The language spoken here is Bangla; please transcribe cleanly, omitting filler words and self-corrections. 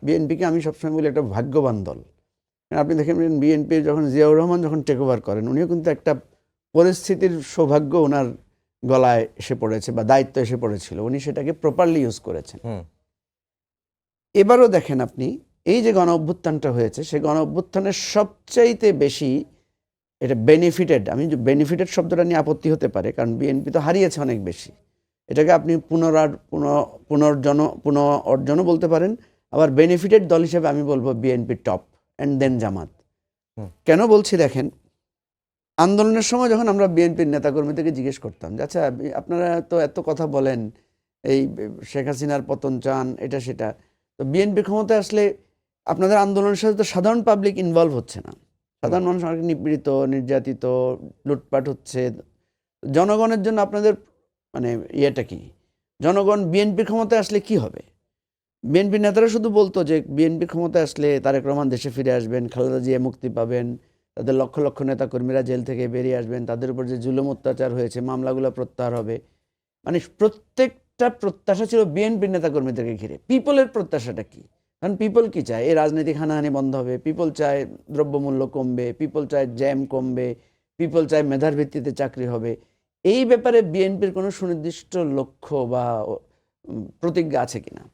বিএনপিকে আমি সবসময় বলি একটা ভাগ্যবান দল। আপনি দেখেন বিএনপি যখন জিয়াউর রহমান যখন টেক ওভার করেন, উনিও কিন্তু একটা পরিস্থিতির সৌভাগ্য ওনার গলায় এসে পড়েছে বা দায়িত্ব এসে পড়েছিল, উনি সেটাকে প্রপারলি ইউজ করেছেন। এবারও দেখেন আপনি এই যে গণ অভ্যুত্থানটা হয়েছে, সেই গণ অভ্যুত্থানের সবচাইতে বেশি এটা বেনিফিটেড, আমি যে বেনিফিটেড শব্দটা নিয়ে আপত্তি হতে পারে, কারণ বিএনপি তো হারিয়েছে অনেক বেশি, এটাকে আপনি পুনঃ অর্জনও বলতে পারেন। আবার বেনিফিটেড দল হিসেবে আমি বলবো বিএনপি টপ অ্যান্ড দেন জামাত। কেন বলছি দেখেন, আন্দোলনের সময় যখন আমরা বিএনপির নেতাকর্মীদেরকে জিজ্ঞেস করতাম যে আচ্ছা আপনারা তো এত কথা বলেন, এই শেখ হাসিনার পতন চান, এটা সেটা, তো বিএনপি ক্ষমতায় আসলে আপনাদের আন্দোলনের সাথে তো সাধারণ পাবলিক ইনভলভ হচ্ছে না, সাধারণ মানুষ অনেক নিপীড়িত, নির্যাতিত, লুটপাট হচ্ছে, জনগণের জন্য আপনাদের মানে ইয়েটা কি? জনগণ বিএনপির ক্ষমতায় আসলে কি হবে? বিএনপি নেতারা শুধু বলতো যে বিএনপি ক্ষমতায় আসলে তারেক রহমান দেশে ফিরে আসবেন, খালেদা জিয়া মুক্তি পাবেন, তাদের লক্ষ লক্ষ নেতাকর্মীরা জেল থেকে বেরিয়ে আসবেন, তাদের উপর যে জুলুম অত্যাচার হয়েছে মামলাগুলো প্রত্যাহার হবে। মানে প্রত্যেকটা প্রত্যাশা ছিল বিএনপির নেতাকর্মীদেরকে ঘিরে। পিপলের প্রত্যাশাটা কি? কারণ পিপল কি চায়? এই রাজনৈতিক হানাহানি বন্ধ হবে, পিপল চায় দ্রব্যমূল্য কমবে, পিপল চায় জ্যাম কমবে, পিপল চায় মেধার ভিত্তিতে চাকরি হবে। এই ব্যাপারে বিএনপির কোনো সুনির্দিষ্ট লক্ষ্য বা প্রতিজ্ঞা আছে কিনা?